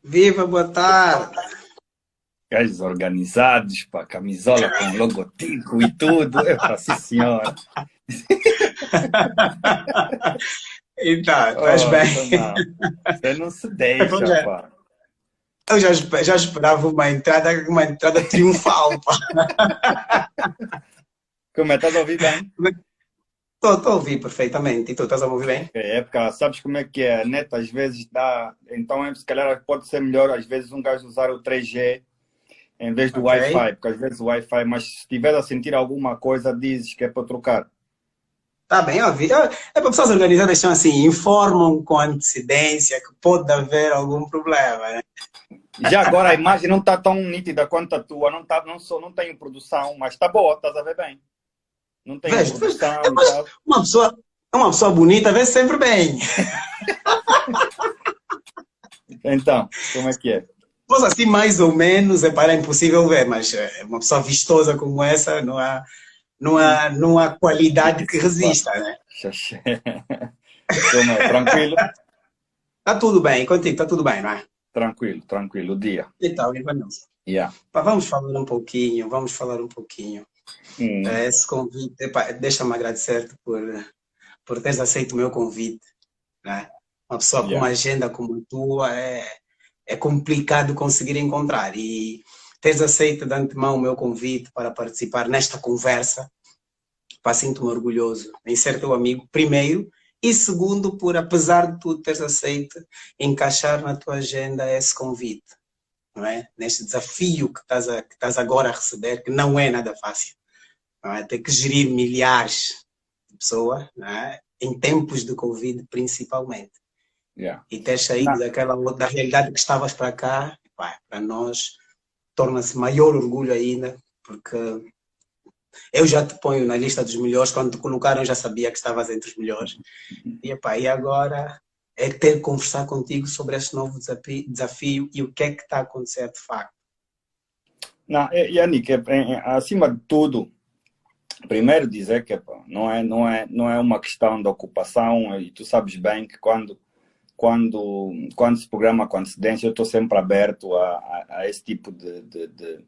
Viva, boa tarde. Gajos organizados, pá, camisola com logotipo e tudo. Epa, sim senhora. Então, estás Oh, bem? então não. Você não se Epá, deixa, pá. eu já esperava uma entrada triunfal, pá. Como é? Estás a ouvir bem? Estou a ouvir perfeitamente. E tu estás a me ouvir bem? Ok, é porque sabes como é que é? A net às vezes dá. Então, se calhar pode ser melhor, às vezes, um gajo usar o 3G em vez do Ok. Wi-Fi, porque às vezes o Wi-Fi, mas se estiver a sentir alguma coisa, dizes que é para trocar. Está bem, ó, é para pessoas organizadas são assim, informam com antecedência que pode haver algum problema, né? Já agora a imagem não está tão nítida quanto a tua, não tenho produção, mas está boa, estás a ver bem. Não tenho Vejo. produção e Mas tal. uma pessoa bonita vê sempre bem. Então, como é que é? Mas assim, mais ou menos, é impossível ver, mas uma pessoa vistosa como essa, não há qualidade que Isso, pá. resista, né? Xaxé. Como é? Tranquilo? Tá tudo bem, contigo tá tudo bem, não é? Tranquilo, tranquilo. O dia. Então, Ivanilson, Yeah. pá, vamos falar um pouquinho. Hum, Esse convite, epá, deixa-me agradecer-te por teres aceito o meu convite, né? Uma pessoa com yeah. uma agenda como a tua é complicado conseguir encontrar e teres aceito de antemão o meu convite para participar nesta conversa, pá, sinto-me orgulhoso em ser teu amigo, primeiro, e segundo, por, apesar de tu teres aceito, encaixar na tua agenda esse convite, não é? Neste desafio que estás agora a receber, que não é nada fácil, não é? Ter que gerir milhares de pessoas, não é? Em tempos de Covid, principalmente. Yeah. E ter saído Não, daquela da realidade que estavas para cá, pá, para nós, torna-se maior orgulho ainda, porque eu já te ponho na lista dos melhores, quando te colocaram eu já sabia que estavas entre os melhores. E, epá, e agora é ter que conversar contigo sobre esse novo desafio e o que é que está a acontecer de facto. não, Yannick, acima de tudo, primeiro dizer que pá, não é uma questão de ocupação, e tu sabes bem que quando se programa com antecedência, eu estou sempre aberto a esse tipo de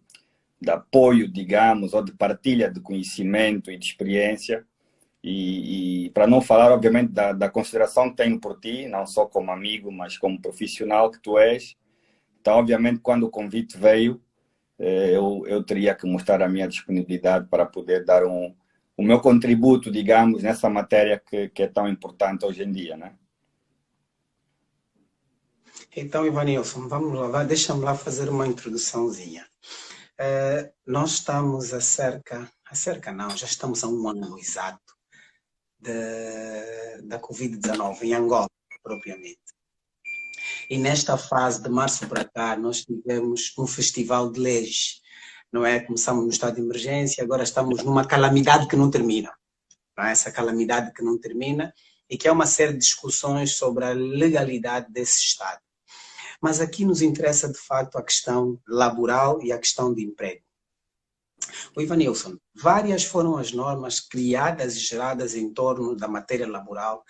apoio, digamos, ou de partilha de conhecimento e de experiência. E para não falar, obviamente, da consideração que tenho por ti, não só como amigo, mas como profissional que tu és. Então, obviamente, quando o convite veio, eu teria que mostrar a minha disponibilidade para poder dar o meu contributo, digamos, nessa matéria que é tão importante hoje em dia, né? Então, Ivanilson, vamos lá, deixa-me lá fazer uma introduçãozinha. Nós estamos não, já estamos a um ano exato da Covid-19 em Angola, propriamente. E nesta fase de março para cá, nós tivemos um festival de leis, não é? Começamos no estado de emergência, agora estamos numa calamidade que não termina, não é? Essa calamidade que não termina e que é uma série de discussões sobre a legalidade desse estado. Mas aqui nos interessa, de facto, a questão laboral e a questão de emprego. O Ivanilson, várias foram as normas criadas e geradas em torno da matéria laboral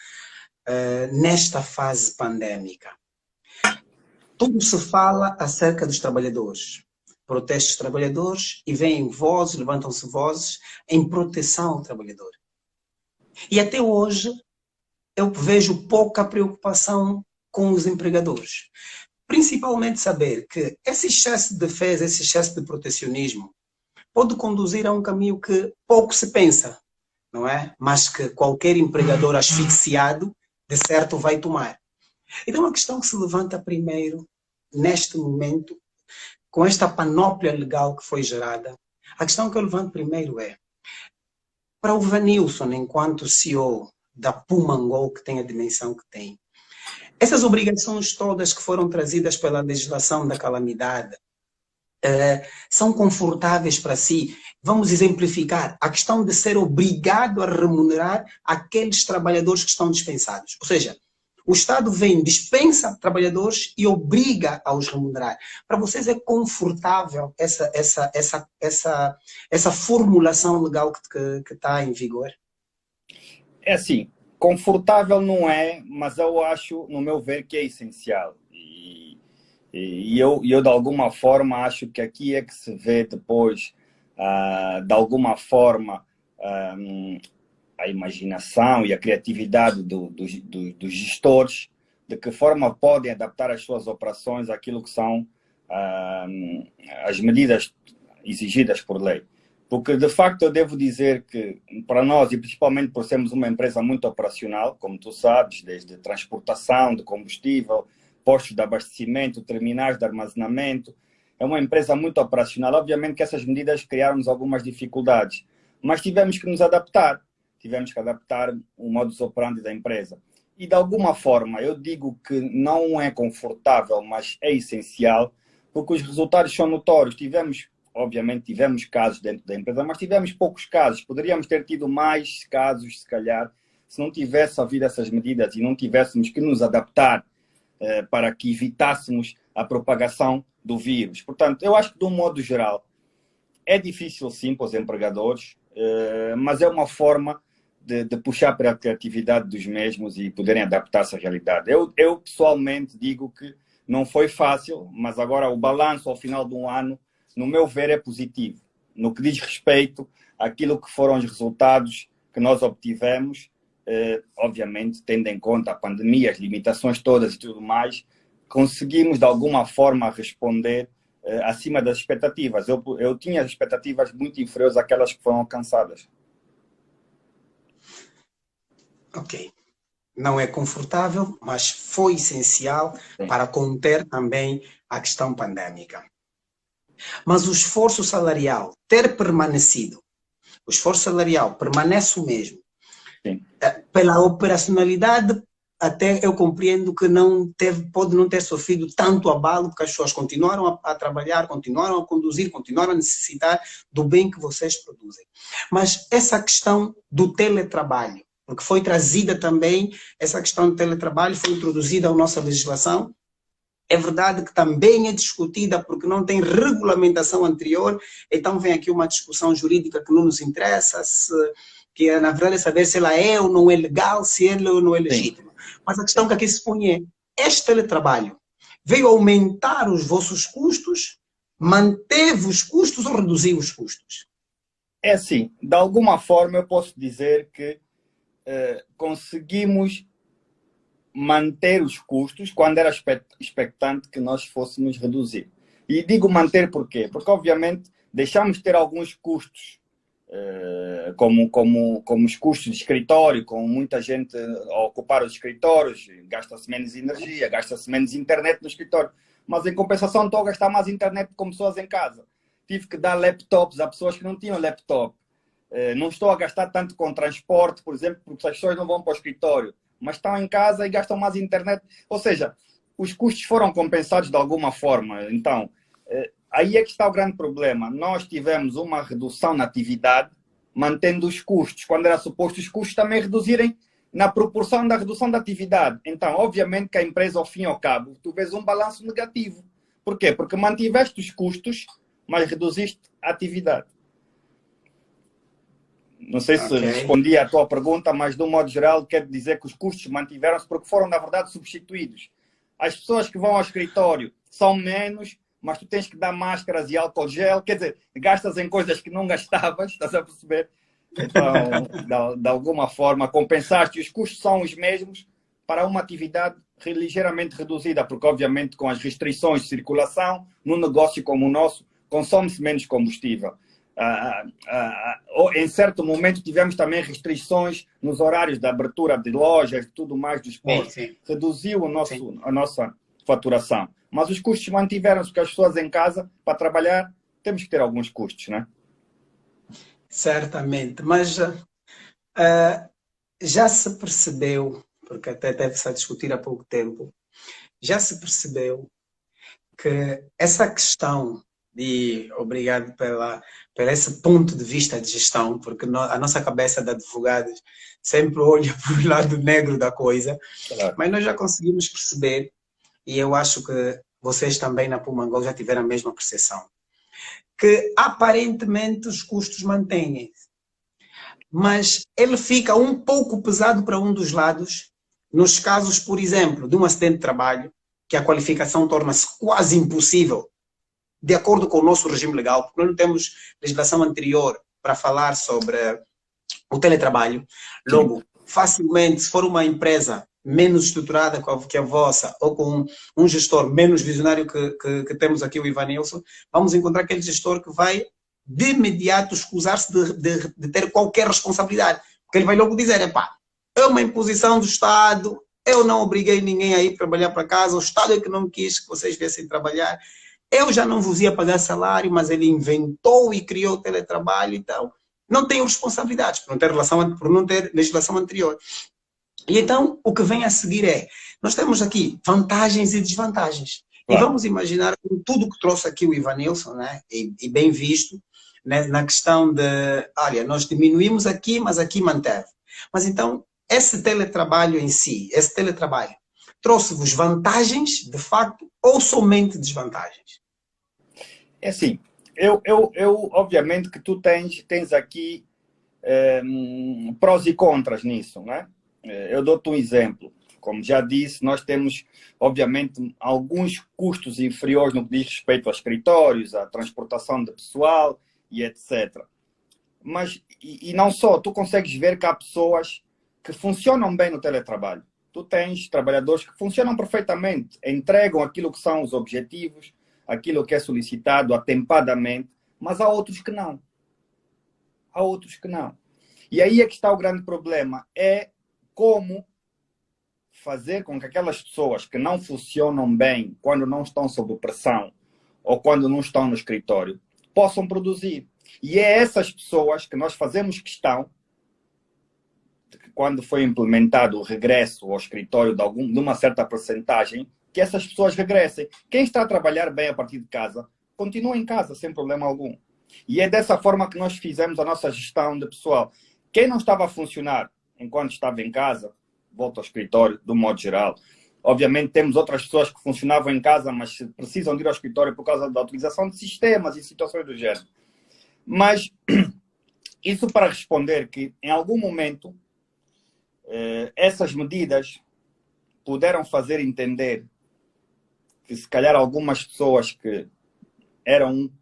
nesta fase pandémica. Tudo se fala acerca dos trabalhadores. Protestos dos trabalhadores e vêm vozes, levantam-se vozes em proteção ao trabalhador. E até hoje eu vejo pouca preocupação com os empregadores. Principalmente saber que esse excesso de defesa, esse excesso de protecionismo pode conduzir a um caminho que pouco se pensa, não é? Mas que qualquer empregador asfixiado, de certo, vai tomar. Então a questão que se levanta primeiro, neste momento, com esta panóplia legal que foi gerada, a questão que eu levanto primeiro é, para o Vanilson, enquanto CEO da Pumangol, que tem a dimensão que tem, essas obrigações todas que foram trazidas pela legislação da calamidade são confortáveis para si? Vamos exemplificar a questão de ser obrigado a remunerar aqueles trabalhadores que estão dispensados. Ou seja, o Estado vem, dispensa trabalhadores e obriga a os remunerar. Para vocês é confortável essa formulação legal que está em vigor? É assim, confortável não é, mas eu acho, no meu ver, que é essencial. E eu, de alguma forma, acho que aqui é que se vê depois, de alguma forma, a imaginação e a criatividade dos gestores, de que forma podem adaptar as suas operações àquilo que são as medidas exigidas por lei. Porque, de facto, eu devo dizer que, para nós, e principalmente por sermos uma empresa muito operacional, como tu sabes, desde transportação de combustível, postos de abastecimento, terminais de armazenamento, é uma empresa muito operacional. Obviamente que essas medidas criaram-nos algumas dificuldades, mas tivemos que nos adaptar. Tivemos que adaptar o modus operandi da empresa. E, de alguma forma, eu digo que não é confortável, mas é essencial, porque os resultados são notórios. Obviamente, tivemos casos dentro da empresa, mas tivemos poucos casos. Poderíamos ter tido mais casos, se calhar, se não tivesse havido essas medidas e não tivéssemos que nos adaptar para que evitássemos a propagação do vírus. Portanto, eu acho que, de um modo geral, é difícil, sim, para os empregadores, mas é uma forma de puxar para a criatividade dos mesmos e poderem adaptar-se à realidade. Eu, pessoalmente, digo que não foi fácil, mas agora o balanço ao final de um ano, no meu ver, é positivo. No que diz respeito àquilo que foram os resultados que nós obtivemos, obviamente, tendo em conta a pandemia, as limitações todas e tudo mais, conseguimos, de alguma forma, responder acima das expectativas. Eu tinha expectativas muito inferiores àquelas que foram alcançadas. Ok. Não é confortável, mas foi essencial para conter também a questão pandêmica. Mas o esforço salarial ter permanecido, o esforço salarial permanece o mesmo. Sim. Pela operacionalidade, até eu compreendo que pode não ter sofrido tanto abalo, porque as pessoas continuaram a trabalhar, continuaram a conduzir, continuaram a necessitar do bem que vocês produzem. Mas essa questão do teletrabalho, porque foi trazida também, essa questão do teletrabalho foi introduzida à nossa legislação. É verdade que também é discutida porque não tem regulamentação anterior, então vem aqui uma discussão jurídica que não nos interessa, que na verdade é saber se ela é ou não é legal, se ela é ou não é legítima. Mas a questão que aqui se põe é, este teletrabalho veio aumentar os vossos custos, manteve os custos ou reduziu os custos? É assim, de alguma forma eu posso dizer que conseguimos manter os custos quando era expectante que nós fôssemos reduzir. E digo manter por quê? Porque, obviamente, deixamos de ter alguns custos, como os custos de escritório, com muita gente a ocupar os escritórios, gasta-se menos energia, gasta-se menos internet no escritório. Mas, em compensação, estou a gastar mais internet com pessoas em casa. Tive que dar laptops a pessoas que não tinham laptop. Não estou a gastar tanto com transporte, por exemplo, porque as pessoas não vão para o escritório, mas estão em casa e gastam mais internet. Ou seja, os custos foram compensados de alguma forma. Então, aí é que está o grande problema. Nós tivemos uma redução na atividade, mantendo os custos, quando era suposto os custos também reduzirem na proporção da redução da atividade. Então, obviamente que a empresa, ao fim e ao cabo, tu vês um balanço negativo. Por quê? Porque mantiveste os custos, mas reduziste a atividade. Não sei se respondi à tua pergunta, mas de um modo geral quero dizer que os custos mantiveram-se porque foram, na verdade, substituídos. As pessoas que vão ao escritório são menos, mas tu tens que dar máscaras e álcool gel, quer dizer, gastas em coisas que não gastavas, estás a perceber? Então, de alguma forma, compensaste. Os custos são os mesmos para uma atividade ligeiramente reduzida, porque, obviamente, com as restrições de circulação, num negócio como o nosso, consome-se menos combustível. Em certo momento tivemos também restrições nos horários de abertura de lojas e tudo mais dos postos. Reduziu a nossa faturação. Mas os custos mantiveram-se, porque as pessoas em casa, para trabalhar, temos que ter alguns custos, né? Certamente, mas já se percebeu, porque até teve-se a discutir há pouco tempo, já se percebeu que essa questão e obrigado por esse ponto de vista de gestão, porque a nossa cabeça de advogados sempre olha para o lado negro da coisa, claro. Mas nós já conseguimos perceber, e eu acho que vocês também na Pumangol já tiveram a mesma percepção, que aparentemente os custos mantêm-se, mas ele fica um pouco pesado para um dos lados, nos casos, por exemplo, de um acidente de trabalho, que a qualificação torna-se quase impossível, de acordo com o nosso regime legal, porque nós não temos legislação anterior para falar sobre o teletrabalho. Logo, facilmente, se for uma empresa menos estruturada que a vossa, ou com um gestor menos visionário que temos aqui, o Ivanilson, vamos encontrar aquele gestor que vai de imediato escusar-se de ter qualquer responsabilidade. Porque ele vai logo dizer, epá, é uma imposição do Estado, eu não obriguei ninguém a ir trabalhar para casa, o Estado é que não quis que vocês viessem trabalhar, eu já não vos ia pagar salário, mas ele inventou e criou o teletrabalho, então não tenho responsabilidades por não ter legislação anterior. E então, o que vem a seguir é, nós temos aqui vantagens e desvantagens. Claro. E vamos imaginar com tudo que trouxe aqui o Ivanilson, né? E bem visto, né? Na questão de, olha, nós diminuímos aqui, mas aqui manteve. Mas então, esse teletrabalho em si, esse teletrabalho, trouxe-vos vantagens, de facto, ou somente desvantagens? É assim, eu obviamente que tu tens aqui prós e contras nisso, né? Eu dou-te um exemplo. Como já disse, nós temos, obviamente, alguns custos inferiores no que diz respeito a escritórios, à transportação de pessoal e etc. Mas, e não só, tu consegues ver que há pessoas que funcionam bem no teletrabalho. Tu tens trabalhadores que funcionam perfeitamente, entregam aquilo que são os objetivos, aquilo que é solicitado atempadamente, mas há outros que não. Há outros que não. E aí é que está o grande problema, é como fazer com que aquelas pessoas que não funcionam bem quando não estão sob pressão ou quando não estão no escritório, possam produzir. E é essas pessoas que nós fazemos questão de que quando foi implementado o regresso ao escritório de uma certa percentagem, que essas pessoas regressem. Quem está a trabalhar bem a partir de casa, continua em casa sem problema algum. E é dessa forma que nós fizemos a nossa gestão de pessoal. Quem não estava a funcionar enquanto estava em casa, volta ao escritório, do modo geral. Obviamente temos outras pessoas que funcionavam em casa, mas precisam de ir ao escritório por causa da utilização de sistemas e situações do género. Mas isso para responder que em algum momento essas medidas puderam fazer entender que se calhar algumas pessoas que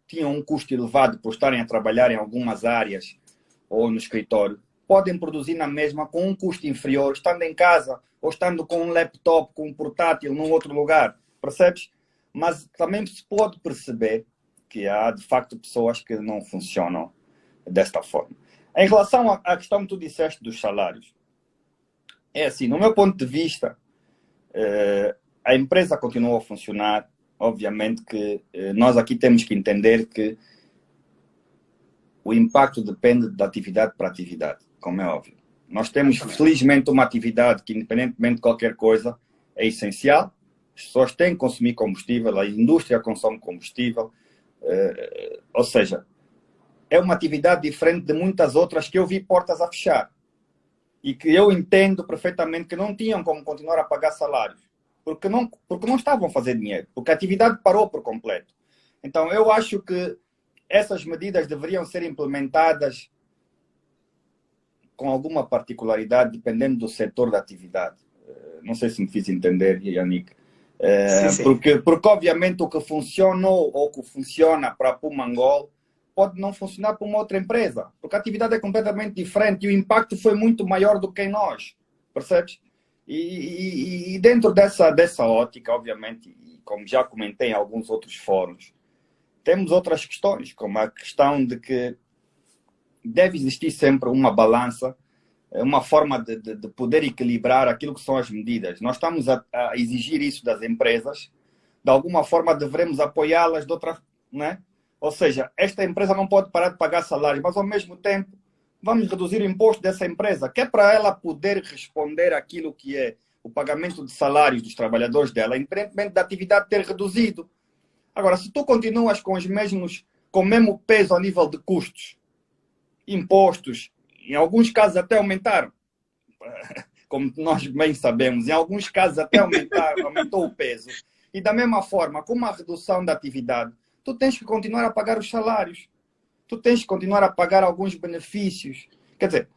tinham um custo elevado por estarem a trabalhar em algumas áreas ou no escritório, podem produzir na mesma com um custo inferior, estando em casa ou estando com um laptop, com um portátil num outro lugar, percebes? Mas também se pode perceber que há, de facto, pessoas que não funcionam desta forma. Em relação à questão que tu disseste dos salários, é assim, no meu ponto de vista, a empresa continua a funcionar. Obviamente que nós aqui temos que entender que o impacto depende da atividade para atividade, como é óbvio. Nós temos, felizmente, uma atividade que, independentemente de qualquer coisa, é essencial. As pessoas têm que consumir combustível, a indústria consome combustível. Ou seja, é uma atividade diferente de muitas outras que eu vi portas a fechar. E que eu entendo perfeitamente que não tinham como continuar a pagar salários. Porque não estavam a fazer dinheiro. Porque a atividade parou por completo. Então, eu acho que essas medidas deveriam ser implementadas com alguma particularidade, dependendo do setor da atividade. Não sei se me fiz entender, Yannick. Sim. Porque, obviamente, o que funcionou ou que funciona para a Pumangol pode não funcionar para uma outra empresa. Porque a atividade é completamente diferente e o impacto foi muito maior do que em nós. Percebes? E dentro dessa ótica, obviamente, e como já comentei em alguns outros fóruns, temos outras questões, como a questão de que deve existir sempre uma balança, uma forma de poder equilibrar aquilo que são as medidas. Nós estamos a exigir isso das empresas, de alguma forma devemos apoiá-las de outra, né? Ou seja, esta empresa não pode parar de pagar salários, mas ao mesmo tempo vamos reduzir o imposto dessa empresa, que é para ela poder responder àquilo que é o pagamento de salários dos trabalhadores dela, independentemente da atividade ter reduzido. Agora, se tu continuas com o mesmo peso a nível de custos, impostos, em alguns casos até aumentaram, como nós bem sabemos, em alguns casos até aumentou o peso. E da mesma forma, com uma redução da atividade, tu tens que continuar a pagar os salários. Tu tens que continuar a pagar alguns benefícios. Quer dizer,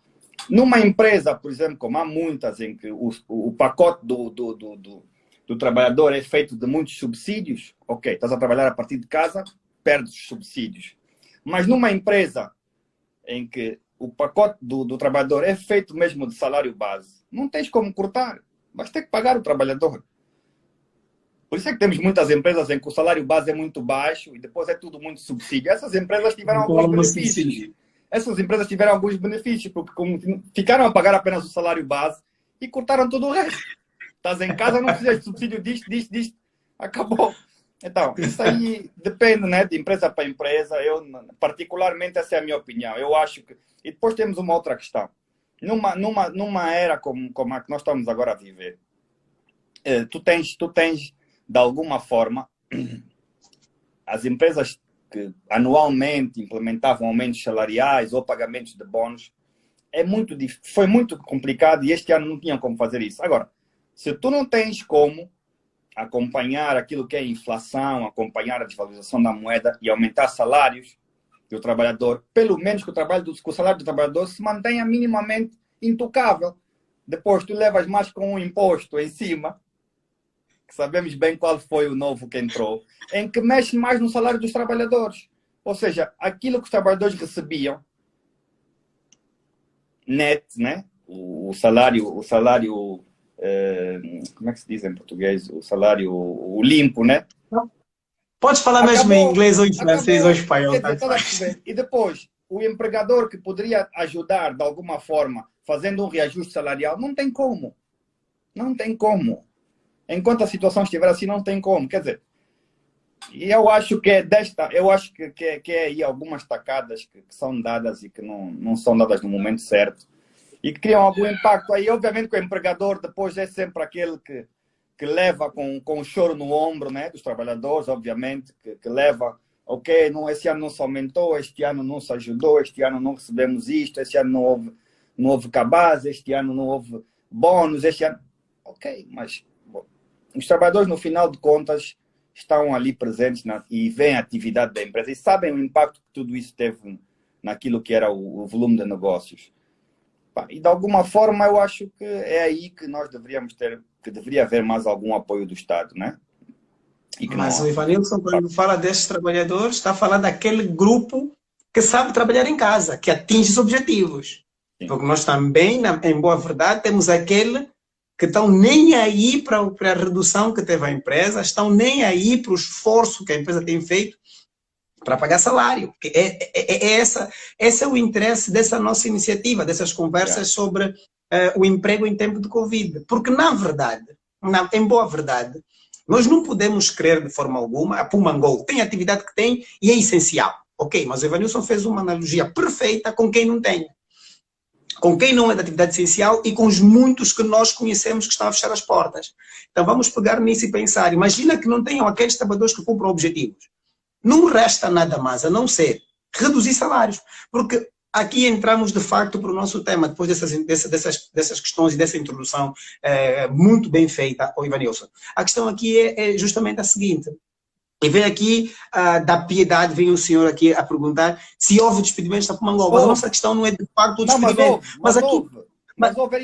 numa empresa, por exemplo, como há muitas, em que o pacote do do trabalhador é feito de muitos subsídios, ok, estás a trabalhar a partir de casa, perdes os subsídios. Mas numa empresa em que o pacote do trabalhador é feito mesmo de salário base, não tens como cortar, vais ter que pagar o trabalhador. Por isso é que temos muitas empresas em que o salário base é muito baixo e depois é tudo muito subsídio. Essas empresas tiveram alguns benefícios. Essas empresas tiveram alguns benefícios, porque ficaram a pagar apenas o salário base e cortaram todo o resto. Estás em casa, não precisas de subsídio disto, acabou. Então, isso aí depende, né, de empresa para empresa. Eu, particularmente, essa é a minha opinião. Eu acho que... E depois temos uma outra questão. Numa era como a que nós estamos agora a viver, tu tens, de alguma forma, as empresas que anualmente implementavam aumentos salariais ou pagamentos de bónus, foi muito complicado e este ano não tinham como fazer isso. Agora, se tu não tens como acompanhar aquilo que é a inflação, acompanhar a desvalorização da moeda e aumentar salários do trabalhador, pelo menos que o salário do trabalhador se mantenha minimamente intocável. Depois tu levas mais com um imposto em cima, que sabemos bem qual foi o novo que entrou, em que mexe mais no salário dos trabalhadores. Ou seja, aquilo que os trabalhadores recebiam net, né? O salário, como é que se diz em português? O salário limpo, né? Podes falar mesmo em inglês ou em francês ou em espanhol. E depois, o empregador que poderia ajudar de alguma forma, fazendo um reajuste salarial, não tem como. Não tem como. Enquanto a situação estiver assim, não tem como. Quer dizer, e eu acho que é aí algumas tacadas que são dadas e que não são dadas no momento certo e que criam algum impacto. Aí, obviamente, que o empregador depois é sempre aquele que leva com o choro no ombro, né, dos trabalhadores, obviamente, que leva, ok, esse ano não se aumentou, este ano não se ajudou, este ano não recebemos isto, este ano não houve cabaz, este ano não houve bônus, este ano... Ok, mas bom, os trabalhadores, no final de contas, estão ali presentes e veem a atividade da empresa e sabem o impacto que tudo isso teve naquilo que era o volume de negócios. E de alguma forma eu acho que é aí que nós deveria haver mais algum apoio do Estado, né? Mas o Ivanilson, quando fala destes trabalhadores, está a falar daquele grupo que sabe trabalhar em casa, que atinge os objetivos. Sim. Porque nós também, em boa verdade, temos aquele que estão nem aí para a redução que teve a empresa, estão nem aí para o esforço que a empresa tem feito para pagar salário. Esse é o interesse dessa nossa iniciativa, dessas conversas sobre o emprego em tempo de Covid. Porque, na verdade, em boa verdade, nós não podemos crer de forma alguma, a Pumangol tem a atividade que tem e é essencial. Ok, mas o Evanilson fez uma analogia perfeita com quem não tem. Com quem não é da atividade essencial e com os muitos que nós conhecemos que estão a fechar as portas. Então vamos pegar nisso e pensar. Imagina que não tenham aqueles trabalhadores que cumpram objetivos. Não resta nada mais a não ser reduzir salários. Porque aqui entramos de facto para o nosso tema, depois dessas questões e dessa introdução muito bem feita ao Ivanilson. A questão aqui é justamente a seguinte. E vem aqui, da piedade, vem o senhor aqui a perguntar se houve despedimentos da Pumangol. Mas a nossa questão não é de facto o despedimento.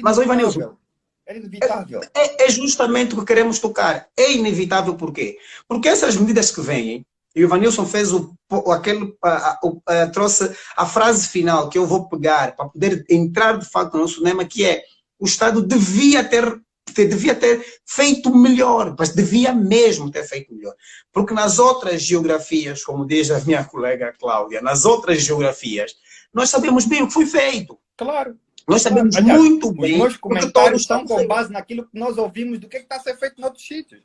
Mas o Ivanilson, é inevitável. É justamente o que queremos tocar. É inevitável por quê? Porque essas medidas que vêm, e o Ivanilson fez trouxe a frase final que eu vou pegar para poder entrar de facto no nosso tema, que é: o Estado devia ter feito melhor, mas devia mesmo ter feito melhor. Porque nas outras geografias, como diz a minha colega Cláudia, nas outras geografias, nós sabemos bem o que foi feito. Claro. Nós sabemos muito bem. Os meus comentários estão com base naquilo que nós ouvimos do que está a ser feito noutros sítios.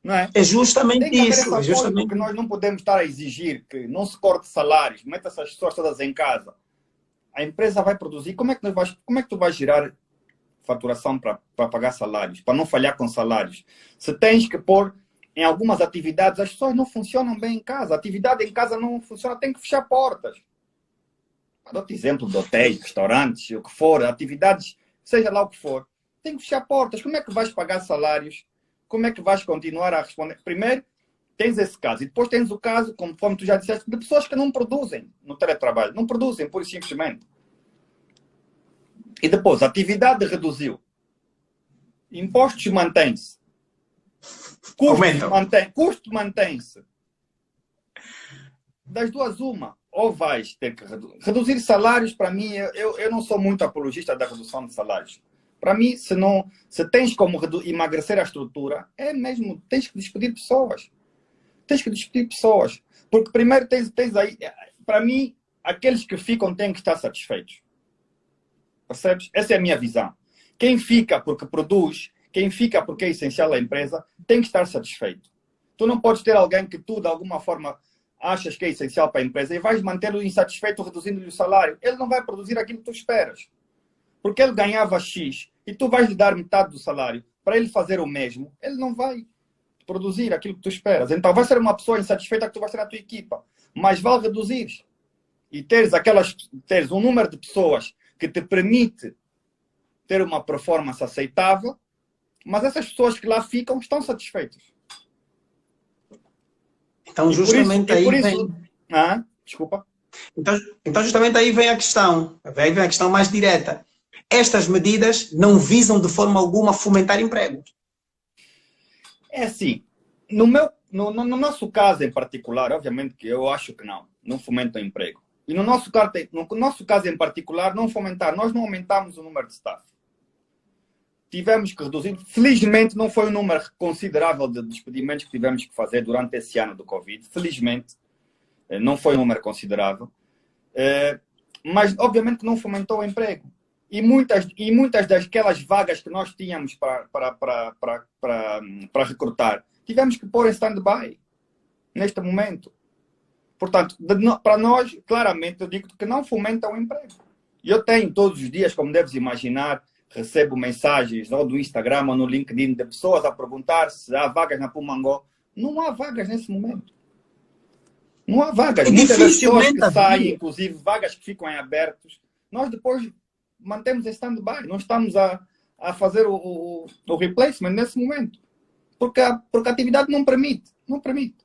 Não é? É justamente isso. É justamente porque nós não podemos estar a exigir que não se corte salários, meta essas pessoas todas em casa. A empresa vai produzir. Como é que tu vais girar faturação para pagar salários, para não falhar com salários? Se tens que pôr em algumas atividades, as pessoas não funcionam bem em casa. A atividade em casa não funciona, tem que fechar portas. Dou-te exemplo de hotéis, restaurantes, o que for, atividades, seja lá o que for, tem que fechar portas. Como é que vais pagar salários? Como é que vais continuar a responder? Primeiro, tens esse caso. E depois tens o caso, conforme tu já disseste, de pessoas que não produzem no teletrabalho. Não produzem, pura e simplesmente. E depois, a atividade reduziu. Impostos mantêm-se. Aumentam. Custo mantém-se. Das duas, uma. Ou vais ter que reduzir salários. Para mim, eu não sou muito apologista da redução de salários. Para mim, se tens como emagrecer a estrutura, é mesmo, tens que despedir pessoas. Tens que despedir pessoas. Porque primeiro tens aí, para mim, aqueles que ficam têm que estar satisfeitos. Percebes? Essa é a minha visão. Quem fica porque produz, quem fica porque é essencial à empresa, tem que estar satisfeito. Tu não podes ter alguém que tu, de alguma forma, achas que é essencial para a empresa e vais mantê-lo insatisfeito reduzindo-lhe o salário. Ele não vai produzir aquilo que tu esperas. Porque ele ganhava X e tu vais lhe dar metade do salário para ele fazer o mesmo, ele não vai produzir aquilo que tu esperas. Então vai ser uma pessoa insatisfeita que tu vais ter na tua equipa. Mas vale reduzir e teres um número de pessoas que te permite ter uma performance aceitável, mas essas pessoas que lá ficam estão satisfeitas. Então, justamente aí vem... Desculpa. Então, justamente aí vem a questão. Aí vem a questão mais direta. Estas medidas não visam de forma alguma fomentar emprego. É assim, no nosso caso em particular, obviamente que eu acho que não fomentam emprego. E no nosso caso em particular, não fomentar. Nós não aumentamos o número de staff. Tivemos que reduzir. Felizmente, não foi um número considerável de despedimentos que tivemos que fazer durante esse ano do Covid. Felizmente, não foi um número considerável. Mas, obviamente, que não fomentou o emprego. E muitas daquelas vagas que nós tínhamos para recrutar, tivemos que pôr em stand-by neste momento. Portanto, para nós, claramente, eu digo que não fomenta o emprego. E eu tenho todos os dias, como deves imaginar, recebo mensagens ou do Instagram ou no LinkedIn de pessoas a perguntar se há vagas na Pumangol. Não há vagas nesse momento. Não há vagas. Muitas das pessoas que saem, inclusive vagas que ficam em abertos, nós depois mantemos em stand-by. Não estamos a fazer o replacement nesse momento. Porque a atividade não permite. Não permite.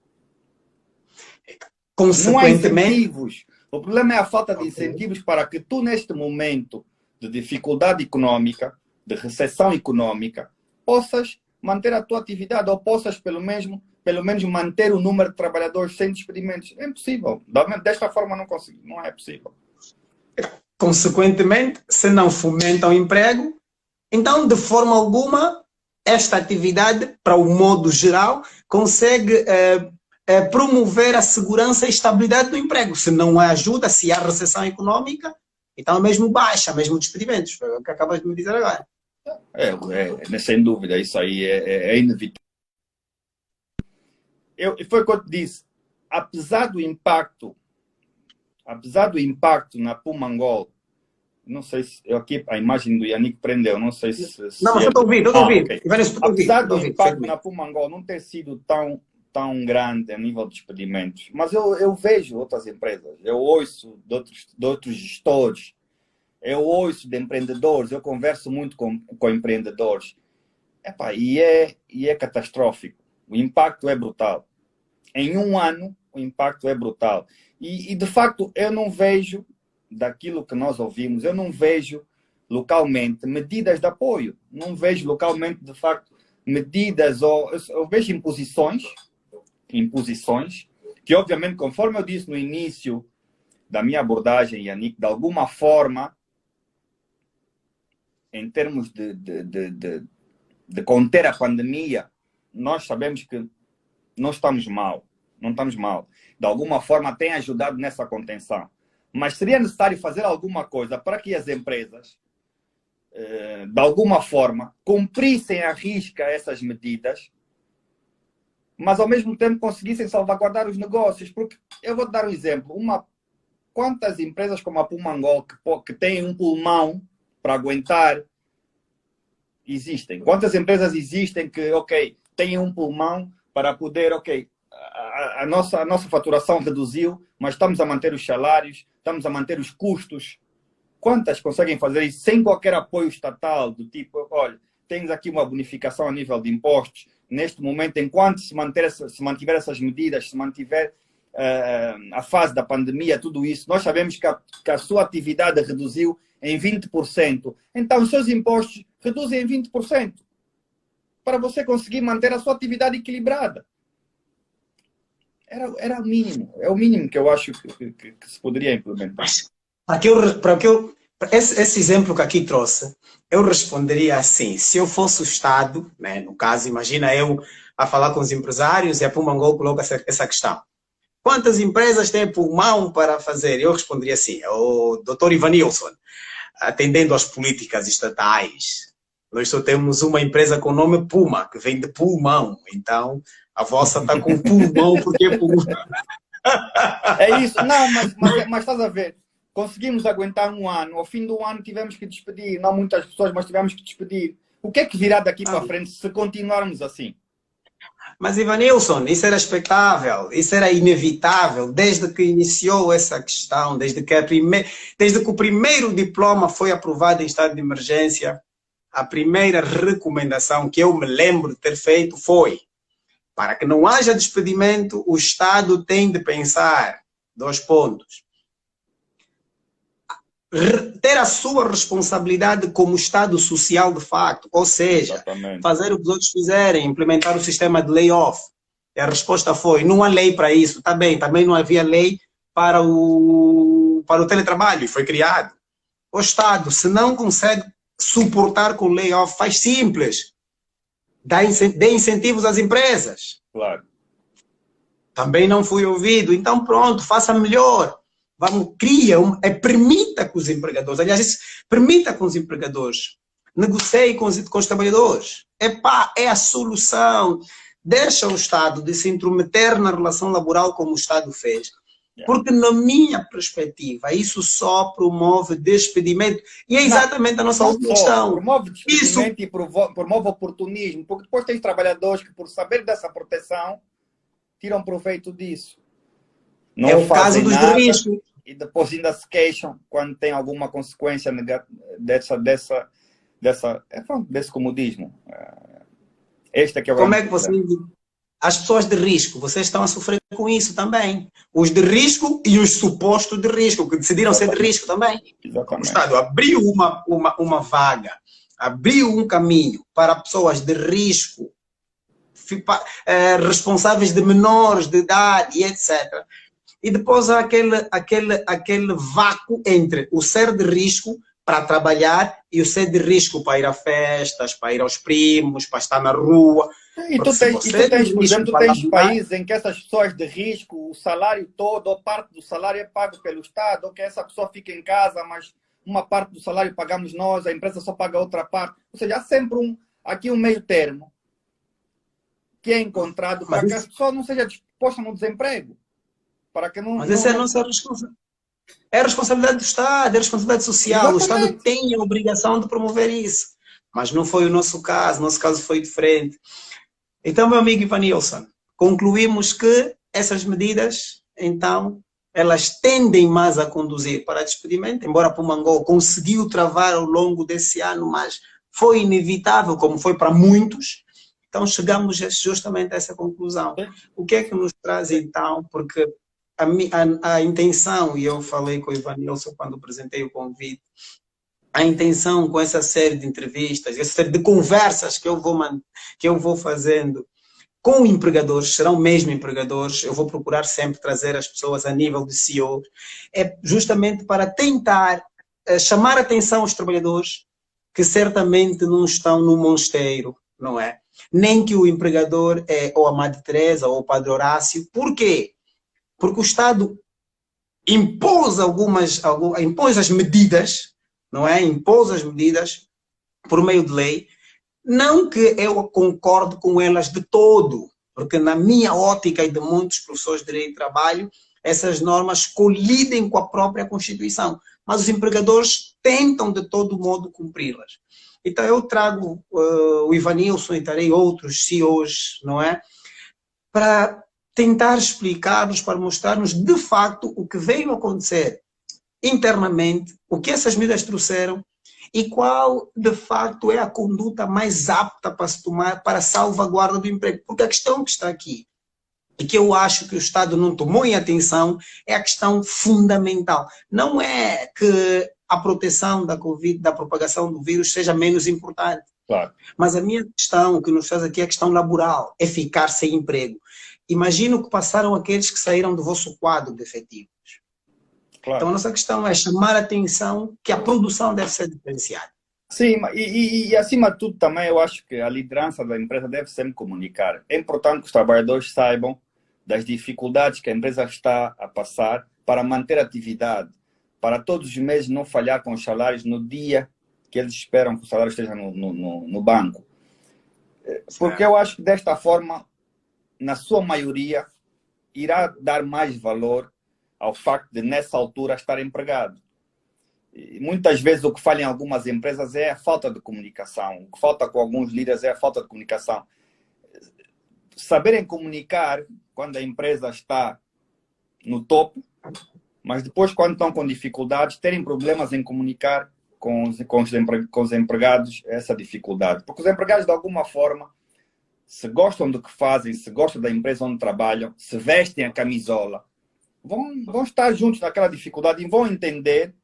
Não há incentivos. O problema é a falta de incentivos para que tu, neste momento de dificuldade econômica, de recessão econômica, possas manter a tua atividade ou possas, pelo menos manter o número de trabalhadores sem despedimentos. É impossível. Desta forma não é possível. Consequentemente, se não fomentam o emprego, então, de forma alguma, esta atividade, para o modo geral, consegue promover a segurança e estabilidade do emprego. Se não ajuda, se há recessão econômica, então mesmo baixa, mesmo despedimentos. Foi o que acabas de me dizer agora. Sem dúvida, isso aí é inevitável. Foi o que eu te disse. Apesar do impacto na Pumangol, não sei se aqui a imagem do Yannick prendeu, não sei se... Não, mas eu estou ouvindo, Okay. Apesar do impacto na Pumangol não ter sido tão grande a nível de despedimentos, mas eu vejo outras empresas, eu ouço de outros gestores, eu ouço de empreendedores, eu converso muito com empreendedores, e é catastrófico. O impacto é brutal. Em um ano, o impacto é brutal. E de facto, eu não vejo, daquilo que nós ouvimos, eu não vejo localmente medidas de apoio. Não vejo localmente, de facto, medidas, eu vejo imposições, que obviamente, conforme eu disse no início da minha abordagem, Yannick, de alguma forma, em termos de conter a pandemia, nós sabemos que não estamos mal. De alguma forma, tem ajudado nessa contenção. Mas seria necessário fazer alguma coisa para que as empresas, de alguma forma, cumprissem à risca essas medidas, mas ao mesmo tempo conseguissem salvaguardar os negócios. Porque eu vou te dar um exemplo. Quantas empresas como a Pumangol que têm um pulmão para aguentar existem? Quantas empresas existem que, têm um pulmão para poder, a nossa faturação reduziu, mas estamos a manter os salários, estamos a manter os custos. Quantas conseguem fazer isso sem qualquer apoio estatal, do tipo, olha, tens aqui uma bonificação a nível de impostos, neste momento, enquanto se mantiver essas medidas, se mantiver a fase da pandemia, tudo isso, nós sabemos que a sua atividade reduziu em 20%. Então, os seus impostos reduzem em 20%. para você conseguir manter a sua atividade equilibrada. Era o mínimo. É o mínimo que eu acho que se poderia implementar. Mas, esse exemplo que aqui trouxe, eu responderia assim: se eu fosse o Estado, né, no caso, imagina eu a falar com os empresários e a Pumangol coloca essa questão. Quantas empresas têm pulmão para fazer? Eu responderia assim: o Dr. Ivanilson, atendendo às políticas estatais, nós só temos uma empresa com o nome Puma, que vem de pulmão. Então, a vossa está com pulmão porque é pulmão. É isso. Não, mas estás a ver. Conseguimos aguentar um ano. Ao fim do ano tivemos que despedir. Não muitas pessoas, mas tivemos que despedir. O que é que virá daqui para frente se continuarmos assim? Mas, Ivanilson, isso era expectável, isso era inevitável, desde que iniciou essa questão, desde que o primeiro diploma foi aprovado em estado de emergência, a primeira recomendação que eu me lembro de ter feito foi: para que não haja despedimento, o Estado tem de pensar, 2 pontos, ter a sua responsabilidade como Estado social de facto, ou seja, Exatamente. fazer o que os outros fizerem, implementar o sistema de layoff. E a resposta foi: não há lei para isso. Está bem, também não havia lei para o teletrabalho, e foi criado. O Estado, se não consegue suportar com layoff, faz simples: dê incentivos às empresas. Claro. Também não fui ouvido. Então, pronto, faça melhor. Vamos, permita que os empregadores, aliás, permita que os empregadores negociem com os trabalhadores. É a solução. Deixa o Estado de se intrometer na relação laboral como o Estado fez. Porque, na minha perspectiva, isso só promove despedimento. E é exatamente a nossa última questão. Promove despedimento e promove oportunismo. Porque depois tem trabalhadores que, por saber dessa proteção, tiram proveito disso. Não é o caso dos de risco. E depois ainda se queixam quando tem alguma consequência desse comodismo. Este é que é o Como é que você... As pessoas de risco, vocês estão a sofrer com isso também. Os de risco e os supostos de risco, que decidiram ser de risco também. Exatamente. O Estado abriu uma vaga, abriu um caminho para pessoas de risco, responsáveis de menores de idade, etc. E depois há aquele vácuo entre o ser de risco para trabalhar e o ser de risco para ir a festas, para ir aos primos, para estar na rua. E tu tens, por exemplo, tu tens países em que essas pessoas de risco, o salário todo, ou parte do salário é pago pelo Estado, ou que essa pessoa fica em casa, mas uma parte do salário pagamos nós, a empresa só paga outra parte. Ou seja, há sempre aqui um meio termo que é encontrado para que a pessoa não seja disposta no desemprego. Para que não, mas essa é a nossa responsabilidade. É a responsabilidade do Estado, é a responsabilidade social. Exatamente. O Estado tem a obrigação de promover isso. Mas não foi o nosso caso foi diferente. Então, meu amigo Ivanilson, concluímos que essas medidas, então, elas tendem mais a conduzir para despedimento, embora Pumangol conseguiu travar ao longo desse ano, mas foi inevitável, como foi para muitos. Então, chegamos justamente a essa conclusão. O que é que nos traz, então, porque a intenção, e eu falei com o Ivanilson quando apresentei o convite, a intenção com essa série de entrevistas, essa série de conversas que eu vou fazendo com empregadores, serão mesmo empregadores, eu vou procurar sempre trazer as pessoas a nível de CEO, é justamente para tentar chamar a atenção aos trabalhadores que certamente não estão no mosteiro, não é? Nem que o empregador é ou a Madre Teresa ou o Padre Horácio. Por quê? Porque o Estado impôs as medidas, não é? Impôs as medidas por meio de lei. Não que eu concorde com elas de todo, porque na minha ótica e de muitos professores de direito de trabalho, essas normas colidem com a própria Constituição, mas os empregadores tentam de todo modo cumpri-las. Então eu trago o Ivanilson e trarei outros CEOs, não é? Para tentar explicar-nos, para mostrar-nos de facto o que veio acontecer internamente, o que essas medidas trouxeram e qual, de facto, é a conduta mais apta para se tomar para a salvaguarda do emprego. Porque a questão que está aqui, e que eu acho que o Estado não tomou em atenção, é a questão fundamental. Não é que a proteção da Covid, da propagação do vírus, seja menos importante. Claro. Mas a minha questão, o que nos faz aqui é a questão laboral, é ficar sem emprego. Imagino que passaram aqueles que saíram do vosso quadro de efetivos. Então, Claro. a nossa questão é chamar a atenção que a produção deve ser diferenciada. Sim, e acima de tudo também eu acho que a liderança da empresa deve sempre comunicar. É importante que os trabalhadores saibam das dificuldades que a empresa está a passar para manter a atividade, para todos os meses não falhar com os salários no dia que eles esperam que o salário esteja no banco. Porque eu acho que desta forma, na sua maioria, irá dar mais valor ao facto de, nessa altura, estar empregado. E muitas vezes o que falha em algumas empresas é a falta de comunicação. O que falta com alguns líderes é a falta de comunicação. Saberem comunicar quando a empresa está no topo, mas depois, quando estão com dificuldades, terem problemas em comunicar com os empregados essa dificuldade. Porque os empregados, de alguma forma, se gostam do que fazem, se gostam da empresa onde trabalham, se vestem a camisola, vão estar juntos naquela dificuldade e vão entender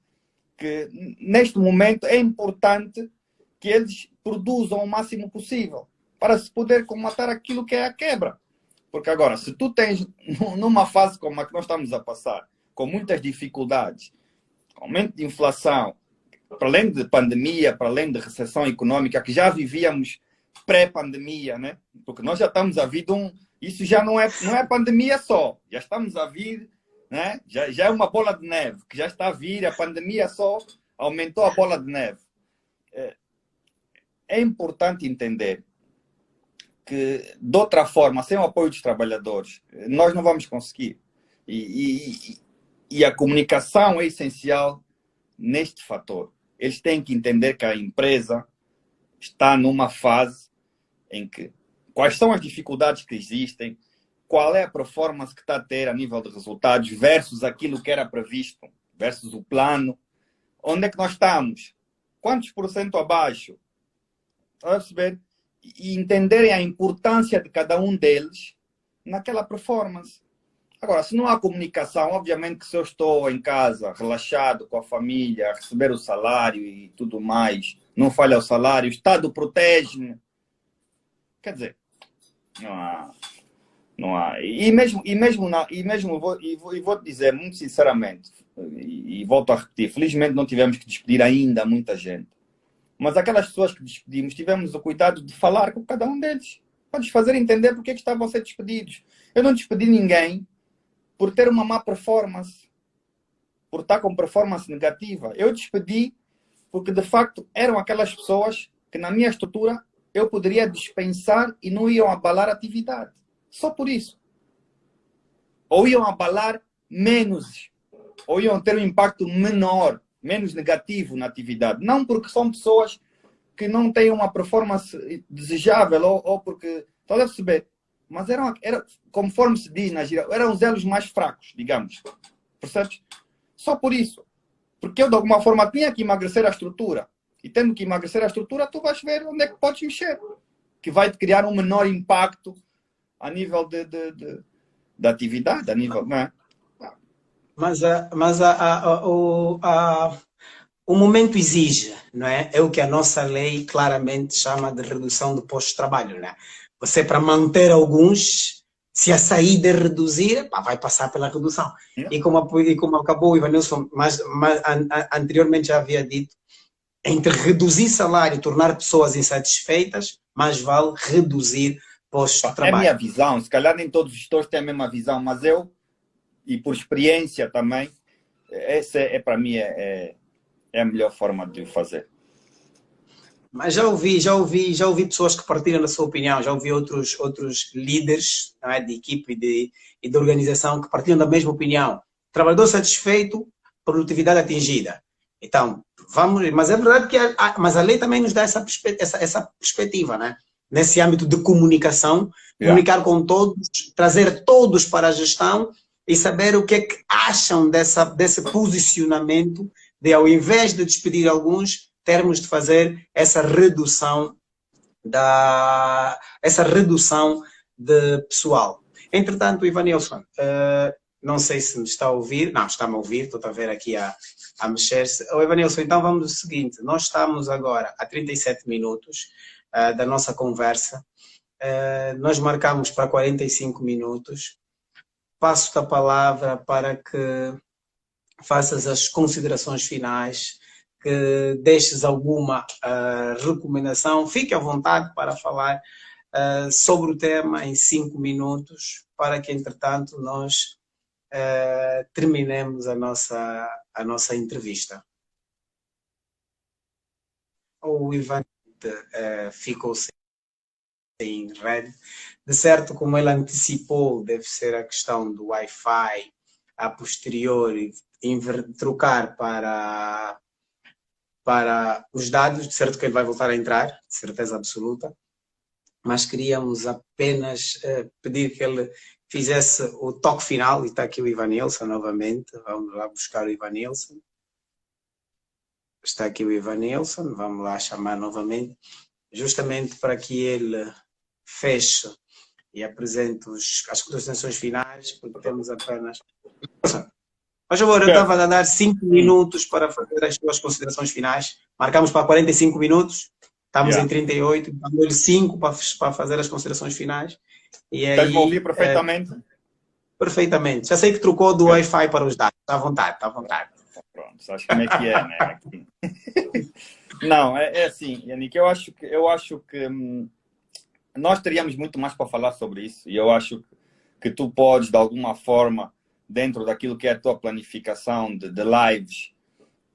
que, neste momento, é importante que eles produzam o máximo possível para se poder combater aquilo que é a quebra. Porque agora, se tu tens, numa fase como a que nós estamos a passar, com muitas dificuldades, aumento de inflação, para além de pandemia, para além de recessão econômica, que já vivíamos pré-pandemia, né? Porque nós já estamos a vir isso já não é pandemia só, já estamos a vir, né? Já é uma bola de neve, que já está a vir, a pandemia só aumentou a bola de neve. É importante entender que, de outra forma, sem o apoio dos trabalhadores, nós não vamos conseguir. E a comunicação é essencial neste fator. Eles têm que entender que a empresa está numa fase em que quais são as dificuldades que existem, qual é a performance que está a ter a nível de resultados versus aquilo que era previsto, versus o plano. Onde é que nós estamos? Quantos por cento abaixo? Vai perceber? E entenderem a importância de cada um deles naquela performance. Agora, se não há comunicação, obviamente que se eu estou em casa, relaxado com a família, a receber o salário e tudo mais, não falha o salário, o Estado protege-me. Quer dizer, não há. E mesmo vou dizer muito sinceramente, e volto a repetir, felizmente não tivemos que despedir ainda muita gente. Mas aquelas pessoas que despedimos, tivemos o cuidado de falar com cada um deles, para lhes fazer entender porque é que estavam a ser despedidos. Eu não despedi ninguém por ter uma má performance, por estar com performance negativa. Eu despedi porque, de facto, eram aquelas pessoas que, na minha estrutura, eu poderia dispensar e não iam abalar a atividade. Só por isso. Ou iam abalar menos, ou iam ter um impacto menor, menos negativo na atividade. Não porque são pessoas que não têm uma performance desejável, ou porque... Está a perceber? Mas eram, conforme se diz na gíria, eram os elos mais fracos, digamos. Percebes? Só por isso. Porque eu, de alguma forma, tinha que emagrecer a estrutura. E tendo que emagrecer a estrutura, tu vais ver onde é que podes mexer. Que vai te criar um menor impacto a nível da atividade, a nível... Não é? O momento exige, não é? É o que a nossa lei claramente chama de redução de postos de trabalho, não é? Você, para manter alguns, se a saída é reduzir, vai passar pela redução. Yeah. E como acabou o Ivanilson, mas anteriormente já havia dito, entre reduzir salário e tornar pessoas insatisfeitas, mais vale reduzir postos de trabalho. É a minha visão. Se calhar nem todos os gestores têm a mesma visão, mas eu, e por experiência também, essa para mim é a melhor forma de o fazer. Mas já ouvi pessoas que partilham da sua opinião, já ouvi outros líderes, não é, de equipe e de organização que partilham da mesma opinião. Trabalhador satisfeito, produtividade atingida. Então, mas é verdade que mas a lei também nos dá essa perspectiva, né? Nesse âmbito de comunicação, comunicar com todos, trazer todos para a gestão e saber o que é que acham desse posicionamento de, ao invés de despedir alguns, termos de fazer essa redução de pessoal. Entretanto, Ivanilson, não sei se me está a ouvir. Não, está-me a ouvir, estou a ver aqui a mexer-se. Ivanilson, então vamos ao seguinte, nós estamos agora a 37 minutos, da nossa conversa. Nós marcamos para 45 minutos. Passo-te a palavra para que faças as considerações finais, que deixes alguma recomendação. Fique à vontade para falar sobre o tema em 5 minutos, para que, entretanto, nós terminemos a nossa entrevista. O Ivan ficou sem rede. De certo, como ele antecipou, deve ser a questão do Wi-Fi a posteriori, trocar para os dados. De certo que ele vai voltar a entrar, de certeza absoluta. Mas queríamos apenas pedir que ele fizesse o toque final, e está aqui o Ivanilson novamente. Vamos lá buscar o Ivanilson. Está aqui o Ivanilson, vamos lá chamar novamente, justamente para que ele feche e apresente as considerações finais, porque temos apenas... Por favor, eu estava a dar 5 minutos para fazer as suas considerações finais. Marcamos para 45 minutos, estamos em 38, então dou-lhe 5 para fazer as considerações finais. Estás-me a ouvir perfeitamente? Perfeitamente. Já sei que trocou do Wi-Fi para os dados. Está à vontade, está à vontade. Pronto, sabes como é que é, né? Aqui. Não, é assim, Yannick, eu acho que nós teríamos muito mais para falar sobre isso, e eu acho que tu podes, de alguma forma, dentro daquilo que é a tua planificação de lives,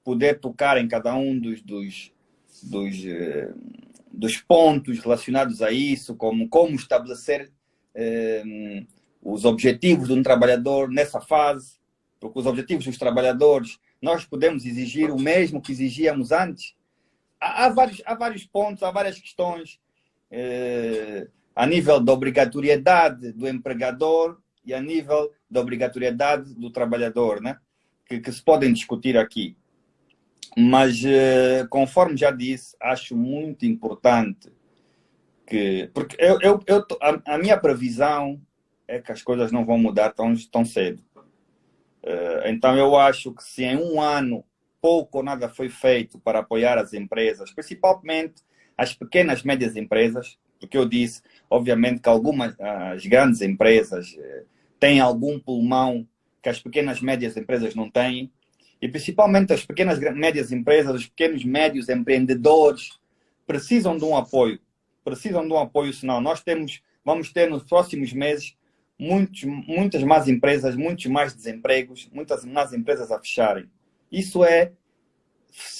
poder tocar em cada um dos pontos relacionados a isso, como estabelecer os objetivos de um trabalhador nessa fase, porque os objetivos dos trabalhadores, nós podemos exigir o mesmo que exigíamos antes. Há vários pontos, há várias questões a nível da obrigatoriedade do empregador e a nível da obrigatoriedade do trabalhador, né? que se podem discutir aqui. Mas, conforme já disse, acho muito importante porque a minha previsão é que as coisas não vão mudar tão cedo. Então, eu acho que se em um ano pouco ou nada foi feito para apoiar as empresas, principalmente as pequenas e médias empresas, porque eu disse, obviamente, que as grandes empresas têm algum pulmão que as pequenas e médias empresas não têm, e principalmente as pequenas e médias empresas, os pequenos e médios empreendedores precisam de um apoio. Senão vamos ter nos próximos meses muitas mais empresas, muitos mais desempregos, muitas mais empresas a fecharem. Isso é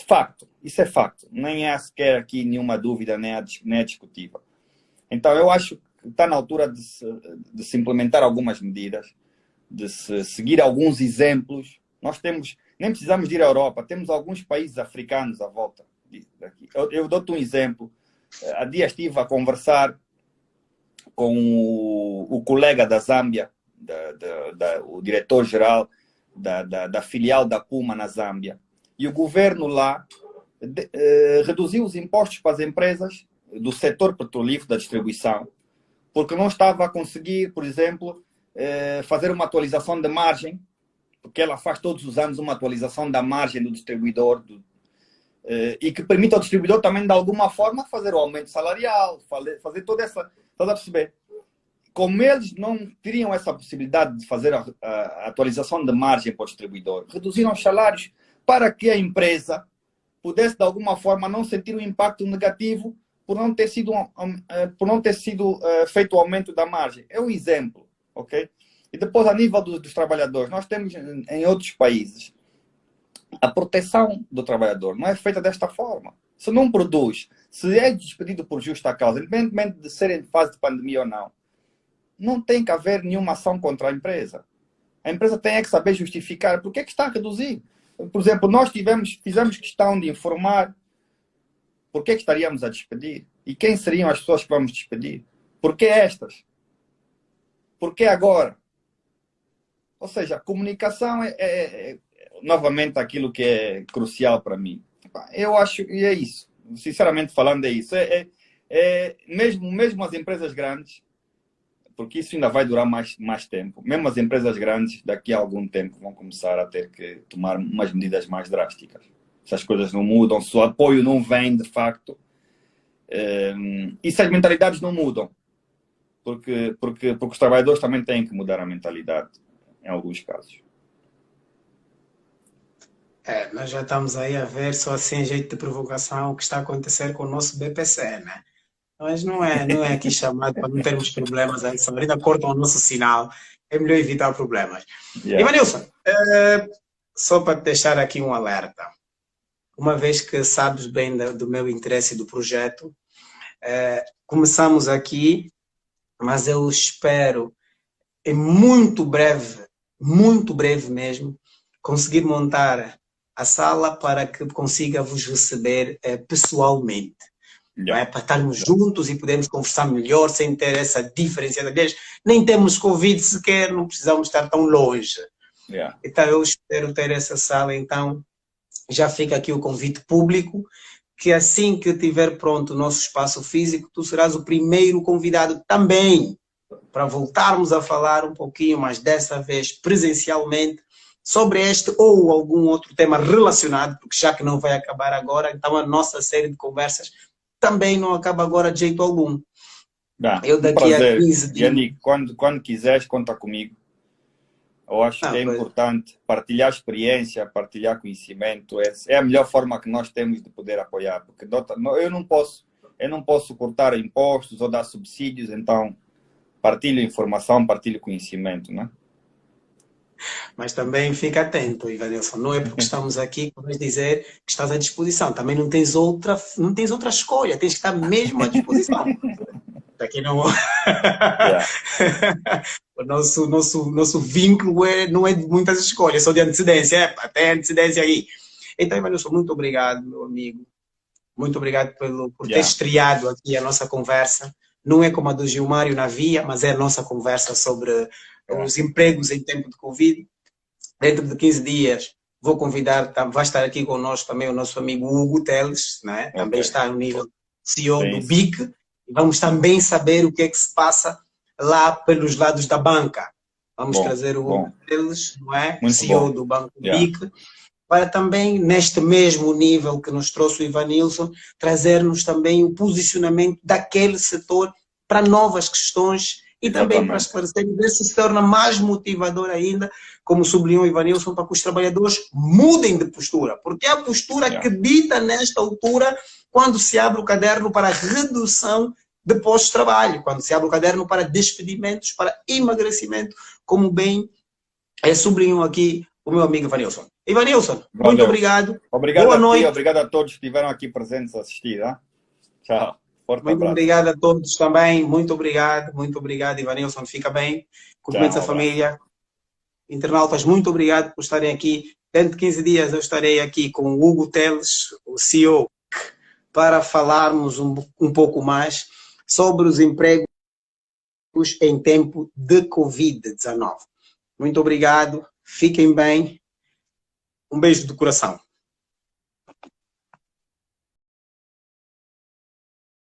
facto. Nem há sequer aqui nenhuma dúvida, nem é discutível. Então, eu acho que está na altura de se implementar algumas medidas, de se seguir alguns exemplos. Nem precisamos de ir à Europa, temos alguns países africanos à volta daqui. Eu dou-te um exemplo. Há dias estive a conversar com o colega da Zâmbia, o diretor-geral da filial da Puma na Zâmbia. E o governo lá reduziu os impostos para as empresas do setor petrolífero da distribuição, porque não estava a conseguir, por exemplo, fazer uma atualização de margem, porque ela faz todos os anos uma atualização da margem do distribuidor, e que permite ao distribuidor também, de alguma forma, fazer o aumento salarial, fazer toda essa... Estás a perceber? Como eles não teriam essa possibilidade de fazer a atualização de margem para o distribuidor, reduziram os salários para que a empresa pudesse, de alguma forma, não sentir um impacto negativo por não ter sido feito o aumento da margem. É um exemplo, ok? E depois, a nível dos trabalhadores, nós temos em outros países a proteção do trabalhador não é feita desta forma. Se não produz, se é despedido por justa causa, independentemente de ser em fase de pandemia ou não tem que haver nenhuma ação contra a empresa. A empresa tem que saber justificar porque é que está a reduzir. Por exemplo, nós fizemos questão de informar porque é que estaríamos a despedir e quem seriam as pessoas que vamos despedir. Por que estas? Por que agora? Ou seja, a comunicação é novamente aquilo que é crucial para mim. Eu acho que é isso. Sinceramente falando, é isso. Mesmo as empresas grandes, porque isso ainda vai durar mais tempo, mesmo as empresas grandes, daqui a algum tempo, vão começar a ter que tomar umas medidas mais drásticas. Se as coisas não mudam, se o apoio não vem, de facto, E se as mentalidades não mudam, porque os trabalhadores também têm que mudar a mentalidade, em alguns casos. Nós já estamos aí a ver, só assim, jeito de provocação, o que está a acontecer com o nosso BPC, né? Mas não é aqui chamado para não termos problemas aí, só ainda cortam o nosso sinal, é melhor evitar problemas. Yeah. Ivanilson, só para te deixar aqui um alerta, uma vez que sabes bem do meu interesse do projeto, começamos aqui, mas eu espero, em muito breve mesmo, conseguir montar a sala para que consiga vos receber pessoalmente. Não é? Para estarmos juntos e podermos conversar melhor sem ter essa diferença. Aliás, nem temos Covid sequer, não precisamos estar tão longe. Então eu espero ter essa sala, então já fica aqui o convite público, que assim que tiver pronto o nosso espaço físico, tu serás o primeiro convidado também para voltarmos a falar um pouquinho, mas dessa vez presencialmente, sobre este ou algum outro tema relacionado, porque já que não vai acabar agora, então a nossa série de conversas também não acaba agora de jeito algum. Eu daqui a 15 dias... Yannick, quando quiseres, conta comigo. Eu acho que é importante partilhar experiência, partilhar conhecimento. É a melhor forma que nós temos de poder apoiar, porque eu não posso cortar impostos ou dar subsídios, então partilho informação, partilho conhecimento, né? Mas também fica atento, Ivanilson, não é porque estamos aqui que vais dizer que estás à disposição. Também não tens outra escolha, tens que estar mesmo à disposição. Aqui não... O nosso vínculo não é de muitas escolhas, só de antecedência, até antecedência aí. Então, Ivanilson, muito obrigado, meu amigo. Muito obrigado por ter estreado aqui a nossa conversa. Não é como a do Gilmário na Via, mas é a nossa conversa sobre os empregos em tempo de Covid. Dentro de 15 dias vou convidar, vai estar aqui conosco também o nosso amigo Hugo Teles, né? Também está no nível CEO do BIC. E vamos também saber o que é que se passa lá pelos lados da banca. Vamos trazer o Hugo Teles, não é? CEO do Banco BIC, para também, neste mesmo nível que nos trouxe o Ivanilson, trazer-nos também o posicionamento daquele setor para novas questões e também para esclarecer, ver se torna mais motivador ainda, como sublinhou o Ivanilson, para que os trabalhadores mudem de postura, porque é a postura que dita nesta altura quando se abre o caderno para redução de postos de trabalho, quando se abre o caderno para despedimentos, para emagrecimento, como bem sublinhou aqui o meu amigo Ivanilson. Ivanilson, muito obrigado. Boa noite. Obrigado a todos que estiveram aqui presentes a assistir. Hein? Tchau. Muito obrigado a todos também. Muito obrigado, Ivanilson. Fica bem. Cumprimentos à família. Internautas, muito obrigado por estarem aqui. Dentro de 15 dias eu estarei aqui com o Hugo Teles, o CEO, para falarmos um pouco mais sobre os empregos em tempo de Covid-19. Muito obrigado. Fiquem bem. Um beijo do coração.